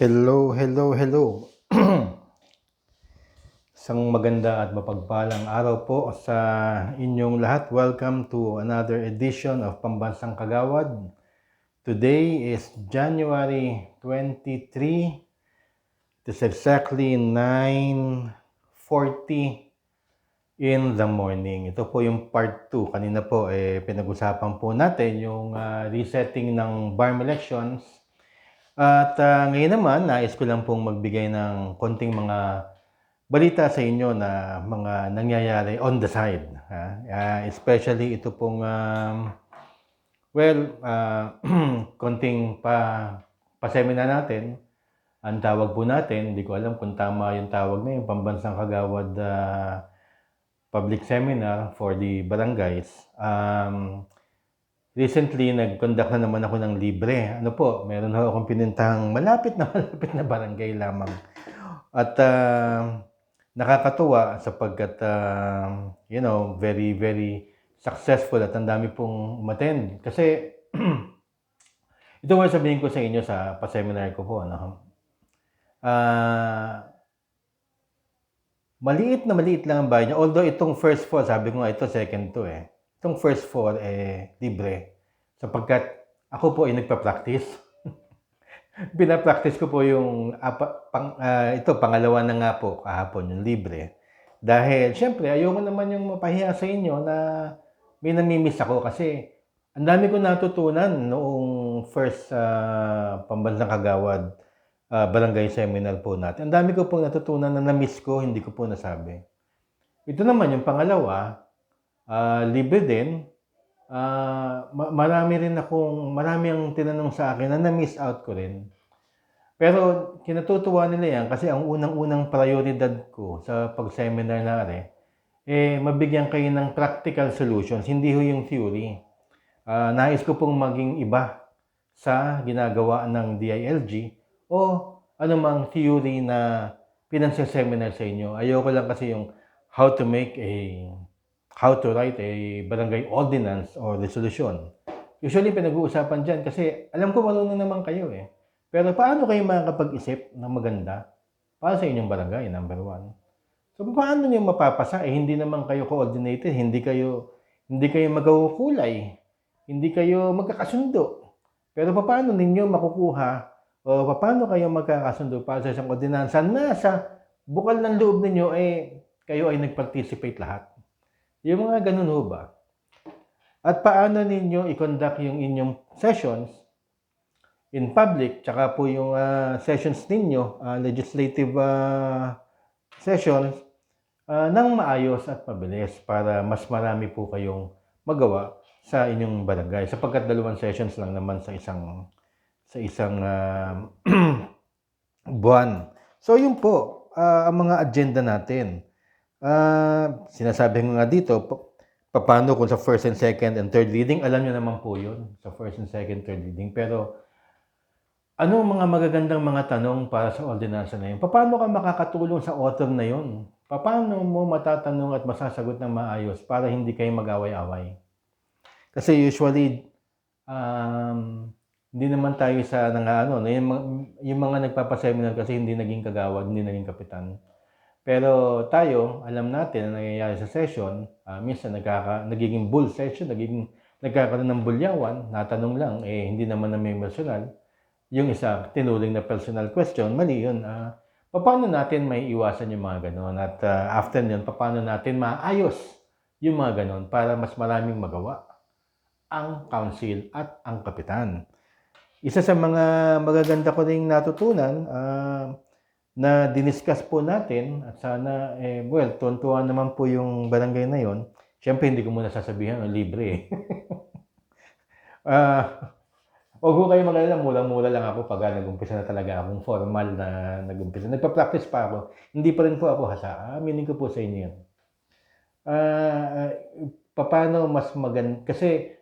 Hello, hello, hello. Isang maganda at mapagpalang araw po sa inyong lahat. Welcome to another edition of Pambansang Kagawad. Today is January 23. It is exactly 9:40 in the morning. Ito po yung part 2. Kanina po pinag-usapan po natin yung resetting ng BARM elections. At ngayon naman, nais ko lang pong magbigay ng konting mga balita sa inyo na mga nangyayari on the side. Especially ito pong, konting pa-seminar natin. Ang tawag po natin, hindi ko alam kung tama yung tawag na yung Pambansang Kagawad Public Seminar for the Barangays. Recently, nag-conduct na naman ako ng libre. Ano po, meron ho akong pinintahang malapit na barangay lamang. At nakakatuwa sapagkat, very, very successful at ang dami pong umattend. Kasi, ito nga sabihin ko sa inyo sa pa-seminar ko po, maliit lang ang bayan niya. Although itong first 4, sabi ko nga ito second 2 Itong first 4 libre. Sapagkat ako po ay nagpa-practice. Pina-practice ko po yung pangalawa na nga po kahapon yung libre. Dahil syempre ayoko naman yung mapahiya sa inyo na may namimiss ako kasi ang dami ko natutunan noong first Pambansang Kagawad barangay seminar po natin. Ang dami ko pong natutunan na na-miss ko, hindi ko po nasabi. Ito naman yung pangalawa, libre din. Marami ang tinanong sa akin na na-miss out ko rin. Pero kinatutuwa nila yan kasi ang unang-unang prioridad ko sa pag-seminar na mabigyan kayo ng practical solutions, hindi ho yung theory. Nais ko pong maging iba sa ginagawa ng DILG o anumang theory na pinansa-seminar sa inyo. Ayoko lang kasi yung how to write a barangay ordinance or resolution. Usually pinag-uusapan dyan kasi alam ko marunong naman kayo Pero paano kayo makakapag-isip ng maganda para sa inyong barangay, number 1? So paano niyo mapapasa? Hindi naman kayo coordinated, hindi kayo magkukulay, hindi kayo magkakasundo. Pero paano ninyo makukuha o paano kayo magkakasundo para sa isang ordinansa na sa bukal ng loob ninyo kayo ay nag-participate lahat? Yung mga ganun ho ba? At paano ninyo i-conduct yung inyong sessions in public, tsaka po yung sessions ninyo, legislative sessions, nang maayos at mabilis para mas marami po kayong magawa sa inyong barangay. Sapagkat 2 sessions lang naman sa isang buwan. So yun po, ang mga agenda natin. Sinasabi ko nga dito, paano kung sa first and second and third reading, alam nyo naman po yun, sa first and second, third reading. Pero ano mga magagandang mga tanong para sa ordinansa na yun? Paano ka makakatulong sa author na yun? Paano mo matatanong at masasagot ng maayos para hindi kayo mag-away-away? Kasi usually, hindi naman tayo sa yung mga nagpapaseminar kasi hindi naging kagawad, hindi naging kapitan. Pero tayo, alam natin na nangyayari sa session, minsan nagiging bull session, nagkakaroon ng bulyawan, natanong lang, hindi naman na may personal. Yung isa, tinuring na personal question, mali yun. Paano natin may iwasan yung mga ganon? At after yun, paano natin maayos yung mga ganon para mas maraming magawa ang council at ang kapitan? Isa sa mga magaganda ko ring natutunan na diniscuss po natin at sana, tuwan-tuwa naman po yung barangay na yon. Siyempre, hindi ko muna sasabihin, libre Huwag ko kayo mag-alala, mura-mura lang ako pag nag-umpisa na talaga akong formal na nag-umpisa. Nagpa-practice pa ako. Hindi pa rin po ako hasa. Aminin ko po sa inyo yun. Paano mas maganda? Kasi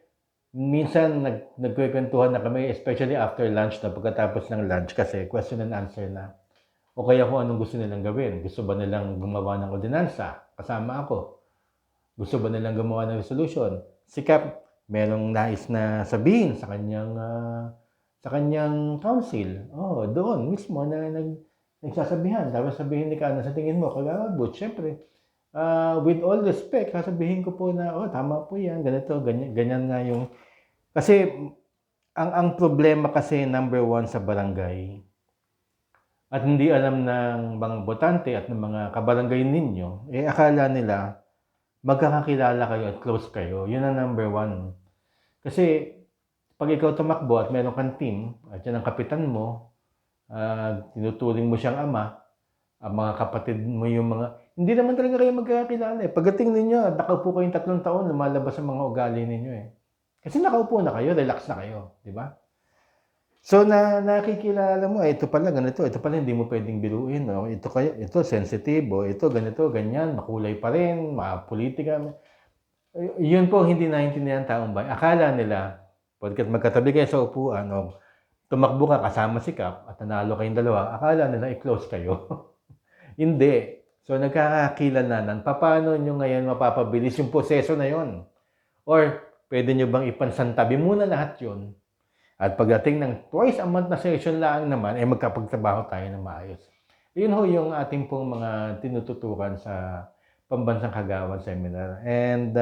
minsan nagkukwentuhan na kami, especially after lunch na pagkatapos ng lunch kasi question and answer na. O kaya kung anong gusto nilang gawin. Gusto ba nilang gumawa ng ordinansa? Kasama ako. Gusto ba nilang gumawa ng resolution? Si Cap, merong nais na sabihin sa kanyang sa kanyang council. Oh, doon mismo na nagsasabihan. Tapos sabihin ni Kana, sa tingin mo, Kagawad Butch, syempre, with all respect, sasabihin ko po na, oh, tama po yan, ganito, ganyan, ganyan nga yung... Kasi, ang problema kasi, number one sa barangay, at hindi alam ng mga botante at ng mga kabarangay ninyo, akala nila, magkakakilala kayo at close kayo. Yun ang number one. Kasi, pag ikaw tumakbo at meron kang team, at yan ang kapitan mo, tinuturing mo siyang ama, ang mga kapatid mo yung mga... Hindi naman talaga kayo magkakakilala eh. Pagdating ninyo, nakaupo kayong 3 taon, lumalabas ang mga ugali ninyo eh. Kasi nakaupo na kayo, relax na kayo, di ba? So nakikilala mo, ito pala ganito, ito pala hindi mo pwedeng biruin, no? Ito sensitive, ito ganito, ganyan, makulay pa rin, politika. Yun po hindi naiintindihan ng taong bayan. Akala nila, pagkat magkatabi kayo sa upuan, o tumakbo ka kasama si Kap at nanalo kayong dalawa, akala nila i-close kayo. Hindi. So nagkakakilalanan, paano nyo ngayon mapapabilis yung proseso na yon? Or pwede nyo bang ipansantabi muna lahat yun? At pagdating ng twice a month na session lang naman, magkapagtrabaho tayo ng maayos. Yun ho yung ating pong mga tinututukan sa Pambansang Kagawad Seminar. And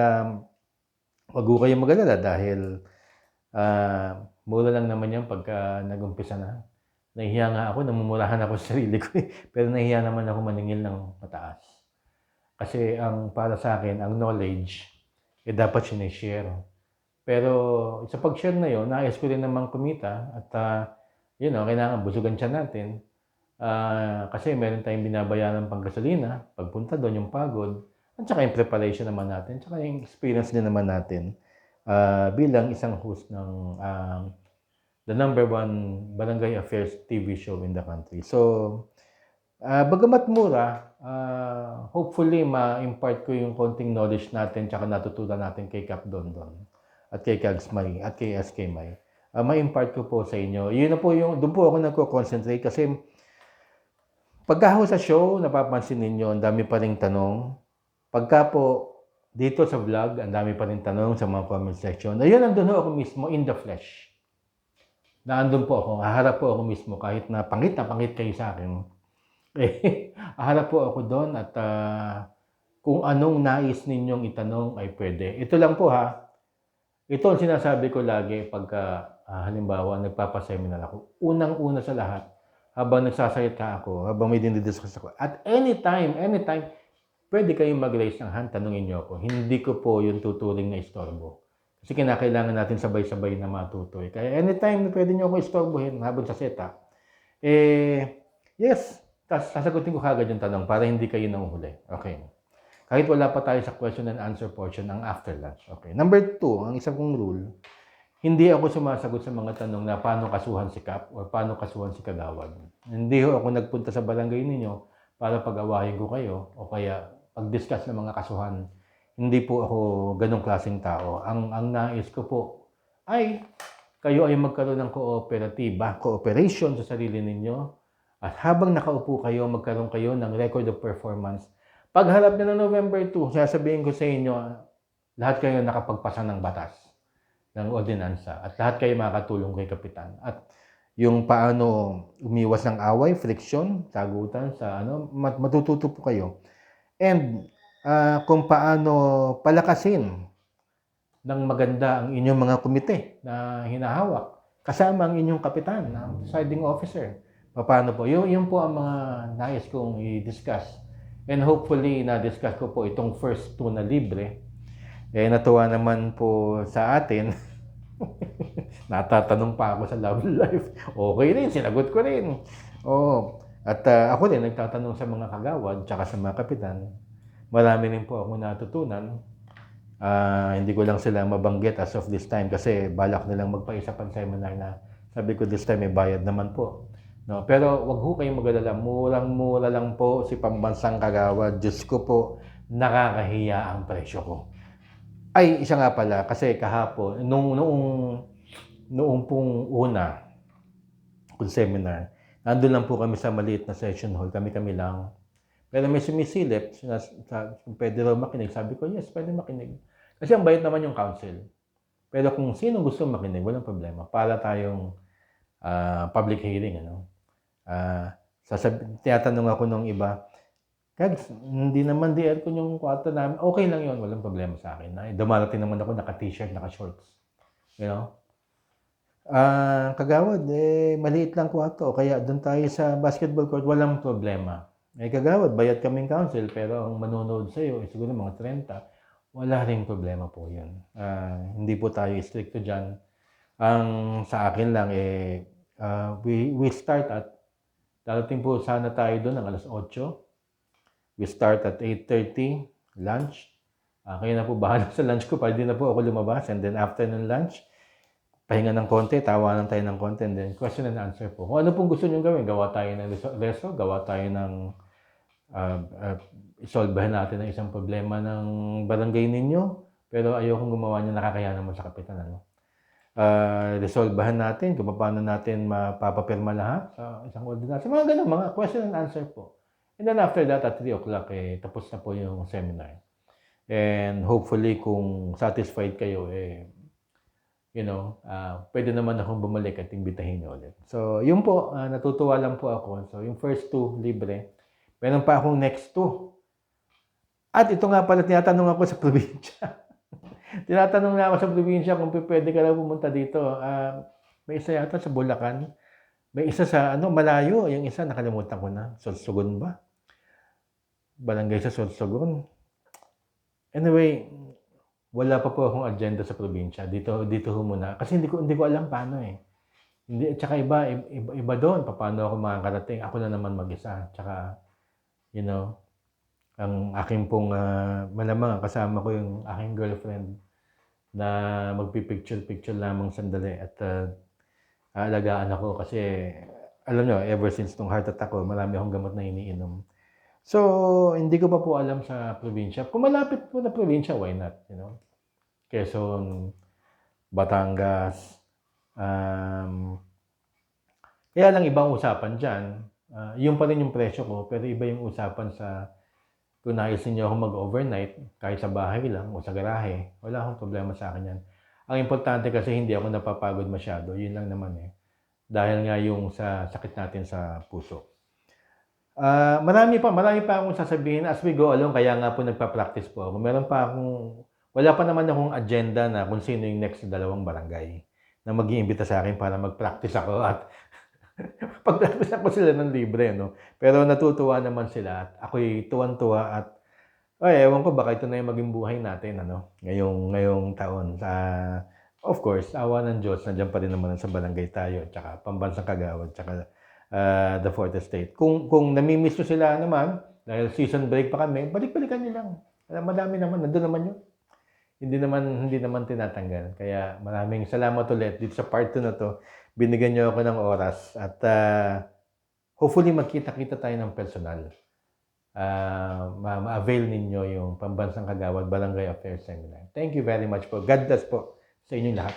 wag ho kayong mag-alala dahil mura lang naman yan pagka nag-umpisa na. Nahihiya nga ako, namumurahan ako sa sarili ko pero nahihiya naman ako maningil ng mataas. Kasi ang para sa akin, ang knowledge, dapat sinishare. Pero sa pag-share na yun, nais ko rin naman kumita at kailangan busugan siya natin. Kasi meron tayong binabayaran pang gasolina, pagpunta doon yung pagod, at saka yung preparation naman natin, at saka yung experience din naman natin bilang isang host ng the number 1 Barangay Affairs TV show in the country. So, bagamat mura, hopefully ma-impart ko yung konting knowledge natin tsaka natutunan natin kay Kap Dondon at kay Kags May at kay SK May. Ma-impart ko po sa inyo. Yun na po doon po ako nagko-concentrate kasi pagka sa show, napapansin ninyo, ang dami pa ring tanong. Pagka po dito sa vlog, ang dami pa ring tanong sa mga comment section. Ayun, nandun ako mismo in the flesh. Naandun po ako, haharap po ako mismo kahit na pangit kayo sa akin. Haharap po ako doon at kung anong nais ninyong itanong ay pwede. Ito lang po ha. Ito ang sinasabi ko lagi pagka halimbawa nagpapaseminar ako. Unang-una sa lahat, habang nagsasalita ako, habang may dinidiscuss ako, at anytime, pwede kayong mag-raise ng hand, tanungin niyo ako. Hindi ko po yung tuturing na istorbo. Kasi kinakailangan natin sabay-sabay na matutoy. Kaya anytime pwede niyo ako istorbohin habang sa setup. Yes, sasagutin ko kagad yung tanong para hindi kayo nanguhuli. Okay. Kahit wala pa tayo sa question and answer portion ng after lunch. Okay. Number 2, ang isang kong rule, hindi ako sumasagot sa mga tanong na paano kasuhan si Kap o paano kasuhan si Kagawad. Hindi ako nagpunta sa barangay ninyo para pag-awahin ko kayo o kaya pag-discuss ng mga kasuhan. Hindi po ako ganong klaseng tao. Ang nais ko po ay kayo ay magkaroon ng cooperation sa sarili ninyo. At habang nakaupo kayo, magkaroon kayo ng record of performance. Pagharap na ng November 2, sasabihin ko sa inyo, lahat kayo nakapagpasa ng batas, ng ordinansa, at lahat kayo makakatulong kay Kapitan. At yung paano umiwas ng away, friction, sagutan, matututo po kayo. And kung paano palakasin ng maganda ang inyong mga komite na hinahawak, kasama ang inyong kapitan, ang presiding officer. Paano po? Yun po ang mga nais kong i-discuss. And hopefully, na-discuss ko po itong first 2 na libre. Natuwa naman po sa atin. Natatanong pa ako sa love life. Okay rin, sinagot ko rin. At ako din, nagtatanong sa mga kagawad, tsaka sa mga kapitan. Marami rin po ako natutunan. Hindi ko lang sila mabanggit as of this time kasi balak nilang magpa-isa pang seminar na sabi ko this time may bayad naman po. No, pero wag ho kayong mag-alala, murang-mura lang po si Pambansang Kagawad. Diyos ko po, nakakahiya ang presyo ko. Ay, isa nga pala, kasi kahapon, noong pong una, kung seminar, nandun lang po kami sa maliit na session hall, kami lang. Pero may sumisilip, kung pwede raw makinig, sabi ko, yes, pwede makinig. Kasi ang bayad naman yung council. Pero kung sino gusto makinig, walang problema. Para tayong public hearing, ano. Tinatanong ako nung iba, "Kags, hindi naman di aircon yung kwarto namin." Okay lang yun, walang problema sa akin. Dumarating naman ako naka-t-shirt, naka-shorts, you know. Kagawad, maliit lang kwarto, kaya doon tayo sa basketball court, walang problema. Kagawad, bayad kaming council, pero ang manonood sa'yo, siguro mga 30, wala ring problema po yun. Hindi po tayo stricto dyan. Ang sa akin lang, we start at, darating po sana tayo doon ng alas 8. We start at 8:30, lunch. Kayo na po bahala sa lunch ko, para di na po ako lumabas. And then after ng lunch, pahinga ng konti, tawanan tayo ng konti, and then question and answer po. Kung ano pong gusto nyo gawin, gawa tayo ng reso, gawa tayo ng isolbahan natin ang isang problema ng barangay ninyo, pero ayokong gumawa niya nakakaya naman sa kapitan, ano. Resolbahan natin kung paano natin mapapapirma lahat sa isang ordinance. Mga ganun, mga question and answer po. And then after that, at 3 o'clock, tapos na po yung seminar. And hopefully, kung satisfied kayo, pwede naman akong bumalik at imbitahin niyo ulit. So, yun po, natutuwa lang po ako. So, yung first 2, libre. Meron pa akong next 2. At ito nga pala, tinatanong ako sa probinsya. Tinatanong na ako sa probinsya kung pwede ka lang pumunta dito. May isa yata sa Bulacan. May isa sa, malayo. Yung isa, nakalimutan ko na. Sorsogon ba? Barangay sa Sorsogon. Anyway, wala pa po akong agenda sa probinsya. Dito ho muna. Kasi hindi ko alam paano Hindi, tsaka iba doon. Paano ako makakarating? Ako na naman mag-isa. Tsaka, ang aking pong malamang kasama ko yung aking girlfriend na magpipicture lamang sandali at aalagaan ako kasi alam nyo, ever since nung heart attack ko, marami akong gamot na iniinom. So, hindi ko pa po alam sa probinsya. Kung malapit po na probinsya, why not? Quezon, Batangas. Kaya lang ibang usapan dyan. Yung pa rin yung presyo ko, pero iba yung usapan sa kung nais ninyo ako mag-overnight, kahit sa bahay lang o sa garahe, wala akong problema sa akin yan. Ang importante kasi hindi ako napapagod masyado. Yun lang naman Dahil nga yung sa sakit natin sa puso. Marami pa akong sasabihin as we go along, kaya nga po nagpa-practice po ako. Wala pa naman akong agenda na kung sino yung next 2 barangay na mag-iimbita sa akin para mag-practice ako at pag-practice ako sila ng libre, Pero natutuwa naman sila at ako'y tuwan-tuwa at ewan ko, baka ito na yung maging buhay natin, ngayong taon. Of course, awa ng Diyos, nandiyan pa rin naman sa barangay tayo, tsaka Pambansang Kagawad, tsaka the 4th Estate. Kung namimiss nyo sila naman, dahil season break pa kami, balik-balikan nyo lang. Madami naman, nandun naman yun. Hindi naman tinatanggal. Kaya maraming salamat ulit dito sa part 2 na to. Binigyan nyo ako ng oras at hopefully magkita-kita tayo ng personal. Ma-avail ninyo yung Pambansang Kagawad Barangay Affairs Seminar. Thank you very much po. God bless po sa inyong lahat.